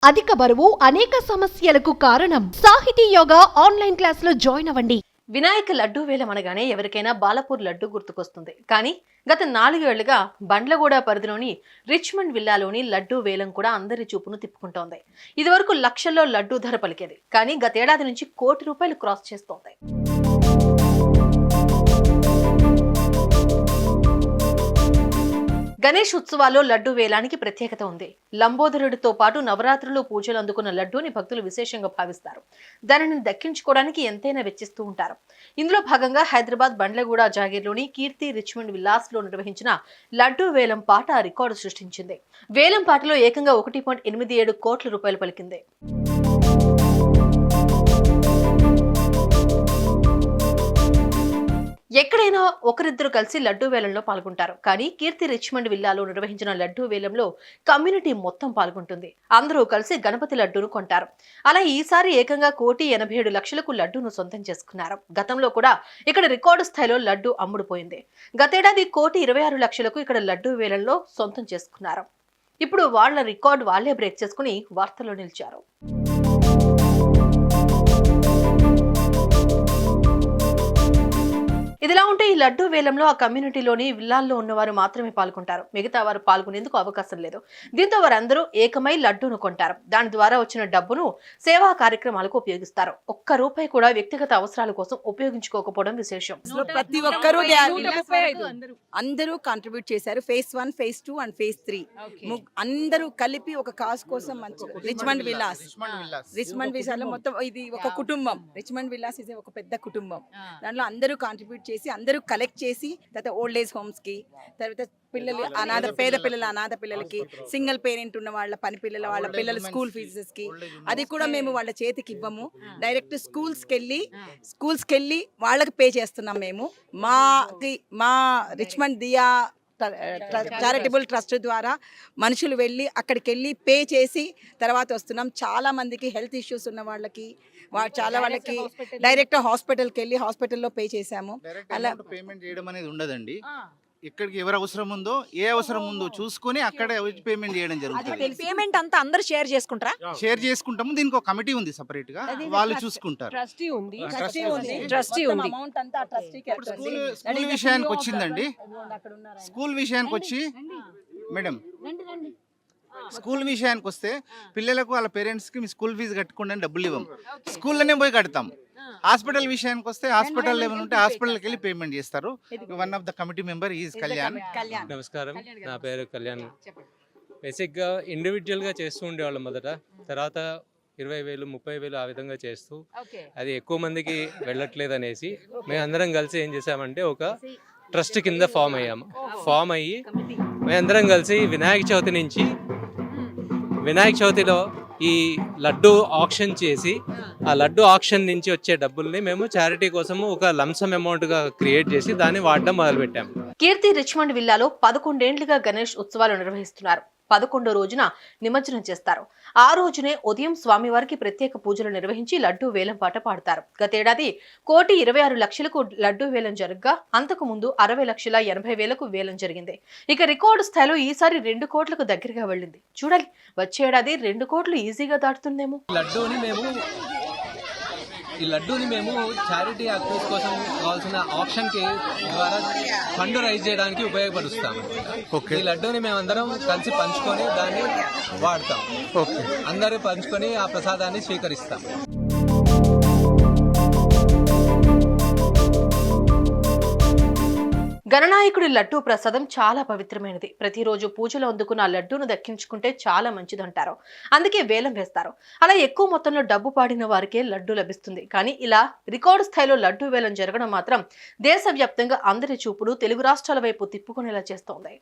అధిక బరువు అనేక సమస్యలకు కారణం సాహితీ యోగా ఆన్లైన్ క్లాసులో జాయిన్ అవ్వండి. వినాయక లడ్డూ వేలం అనగానే ఎవరికైనా బాలపూర్ లడ్డు గుర్తుకొస్తుంది. కానీ గత 4 ఏళ్లుగా బండ్లగూడ పరిధిలోని రిచ్మండ్ విల్లాలోని లడ్డూ వేలం కూడా అందరి చూపును తిప్పుకుంటోంది. ఇదివరకు లక్షల్లో లడ్డూ ధర పలికేది, కానీ గతేడాది నుంచి ₹1 కోటి క్రాస్ చేస్తోంది. గణేష్ ఉత్సవాల్లో లడ్డూ వేలానికి ప్రత్యేకత ఉంది. లంబోదరుడితో పాటు నవరాత్రులు పూజలు అందుకున్న లడ్డూని భక్తులు విశేషంగా భావిస్తారు. దానిని దక్కించుకోవడానికి ఎంతైనా వెచ్చిస్తూ ఉంటారు. ఇందులో భాగంగా హైదరాబాద్ బండ్లగూడ జాగీర్లోని కీర్తి రిచ్మండ్ విల్లాస్ లో నిర్వహించిన లడ్డూ వేలం పాట రికార్డు సృష్టించింది. వేలం పాటలో ఏకంగా ₹1.87 కోట్ల పలికింది. ఎక్కడైనా ఒకరిద్దరు కలిసి లడ్డూ వేలంలో పాల్గొంటారు. కానీ కీర్తి రిచ్మండ్ విల్లాలో నిర్వహించిన లడ్డూ వేలంలో కమ్యూనిటీ మొత్తం పాల్గొంటుంది. అందరూ కలిసి గణపతి లడ్డూను కొంటారు. అలా ఈసారి ఏకంగా ₹1,87,00,000కు లడ్డూను సొంతం చేసుకున్నారు. గతంలో కూడా ఇక్కడ రికార్డు స్థాయిలో లడ్డూ అమ్ముడుపోయింది. గతేడాది ₹1,26,00,000కు ఇక్కడ లడ్డూ వేలంలో సొంతం చేసుకున్నారు. ఇప్పుడు వాళ్ల రికార్డు వాళ్లే బ్రేక్ చేసుకుని వార్తల్లో నిలిచారు. ఇదిలా ఉంటే ఈ లడ్డూ వేలంలో ఆ కమ్యూనిటీలోని విల్లాల్లో ఉన్నవారు మాత్రమే పాల్గొంటారు. మిగతా వారు పాల్గొనేందుకు అవకాశం లేదు. దీంతో వారందరూ ఏకమై లడ్డూను కొంటారు. దాని ద్వారా వచ్చిన డబ్బును సేవా కార్యక్రమాలకు ఉపయోగిస్తారు. ₹1 కూడా వ్యక్తిగత అవసరాల కోసం ఉపయోగించుకోకపోవడం విశేషం. ప్రతి ఒక్కరూ అందరూ కాంట్రిబ్యూట్ చేశారు. ఫేజ్ 1, ఫేజ్ 2 అండ్ ఫేజ్ 3 అందరూ కలిపి ఒక కాజ్ కోసం రిచ్మండ్ విల్లాస్ లో మొత్తం ఇది ఒక కుటుంబం. రిచ్మండ్ విల్లాస్ ఇది ఒక పెద్ద కుటుంబం. దాంట్లో అందరూ కాంట్రిబ్యూట్ చేసి అందరూ కలెక్ట్ చేసి తర్వాత ఓల్డ్ ఏజ్ హోమ్స్ కి, తర్వాత పిల్లలు పేద పిల్లలకి, సింగిల్ పేరెంట్ ఉన్న వాళ్ళ వాళ్ళ పిల్లల స్కూల్ ఫీజెస్ కి, అది కూడా మేము వాళ్ళ చేతికి ఇవ్వము. డైరెక్ట్ స్కూల్స్ కెళ్ళి వాళ్ళకి పే చేస్తున్నాం. మేము మా రిచ్మండ్ దియా చారిటబుల్ ట్రస్ట్ ద్వారా మనుషులు వెళ్ళి అక్కడికి వెళ్ళి పే చేసి తర్వాత వస్తున్నాం. చాలా మందికి హెల్త్ ఇష్యూస్ ఉన్న వాళ్ళకి చాలా వాళ్ళకి డైరెక్ట్ హాస్పిటల్కి వెళ్ళి హాస్పిటల్లో పే చేసాము. అలా పేమెంట్ చేయడం అనేది ఉండదండి. ఎక్కడికి ఎవరు అవసరం ఉందో ఏ అవసరం ఉందో చూసుకొని అక్కడే పేమెంట్ చేయడం జరుగుతుంది. పేమెంట్ అంతా అందరూ షేర్ చేసుకుంటాము. దీనికి ఒక కమిటీ ఉంది సెపరేట్ గా, వాళ్ళు చూసుకుంటారు. స్కూల్ విషయానికి వచ్చిందండి. స్కూల్ విషయానికి వచ్చి మేడం స్కూల్ విషయానికి వస్తే పిల్లలకు వాళ్ళ పేరెంట్స్ కి మీ స్కూల్ ఫీజు కట్టుకుండా డబ్బులు ఇవ్వం, స్కూల్లోనే పోయి కడతాం. హాస్పిటల్ విషయానికి వస్తే హాస్పిటల్ ఏమైనా ఉంటే హాస్పిటల్కి వెళ్ళి పేమెంట్ చేస్తారు. One of the committee member is Kalyan. నమస్కారం, నా పేరు కళ్యాణ్. బేసిక్గా ఇండివిజువల్గా చేస్తూ ఉండేవాళ్ళం మొదట. తర్వాత 20,000, 30,000 ఆ విధంగా చేస్తూ అది ఎక్కువ మందికి వెళ్ళట్లేదు అనేసి మేమందరం కలిసి ఏం చేసామంటే ఒక ట్రస్ట్ కింద ఫామ్ అయ్యి మేమందరం కలిసి వినాయక చవితిలో ఈ లడ్డు ఆక్షన్ చేసి ఆ లడ్డు ఆక్షన్ నుంచి వచ్చే డబ్బుల్ని మేము చారిటీ కోసము ఒక లంసమ్ అమౌంట్ గా క్రియేట్ చేసి దాన్ని వాడడం మొదలుపెట్టాము. కీర్తి రిచ్మండ్ విల్లాలో 11 ఏళ్లుగా గణేష్ ఉత్సవాలు నిర్వహిస్తున్నారు. 11వ రోజున నిమజ్జనం చేస్తారు. ఆ రోజునే ఉదయం స్వామివారికి ప్రత్యేక పూజలు నిర్వహించి లడ్డూ వేలం పాట పాడతారు. గతేడాది ₹1,26,00,000కు లడ్డూ వేలం జరగగా అంతకు ముందు ₹60,80,000కు వేలం జరిగింది. ఇక రికార్డు స్థాయిలో ఈసారి ₹2 కోట్లకు దగ్గరగా వెళ్ళింది. చూడాలి, వచ్చే ఏడాది ₹2 కోట్లు ఈజీగా దాటుతుందేమో. ఈ లడ్డూని మేము చారిటీ యాక్టివిటీస్ కోసం కావాల్సిన ఆప్షన్ కి ద్వారా ఫండ్ రైజ్ చేయడానికి ఉపయోగపరుస్తాము. ఈ లడ్డూని మేము అందరం కలిసి పంచుకొని దాన్ని వాడతాం. అందరూ పంచుకొని ఆ ప్రసాదాన్ని స్వీకరిస్తాం. గణనాయకుడి లడ్డూ ప్రసాదం చాలా పవిత్రమైనది. ప్రతిరోజు పూజలో అందుకున్న లడ్డూను దక్కించుకుంటే చాలా మంచిదంటారు. అందుకే వేలం వేస్తారు. అలా ఎక్కువ మొత్తంలో డబ్బు పాడిన వారికే లడ్డూ లభిస్తుంది. కానీ ఇలా రికార్డు స్థాయిలో లడ్డూ వేలం జరగడం మాత్రం దేశవ్యాప్తంగా అందరి చూపుడు తెలుగు రాష్ట్రాల వైపు తిప్పుకునేలా చేస్తోంది.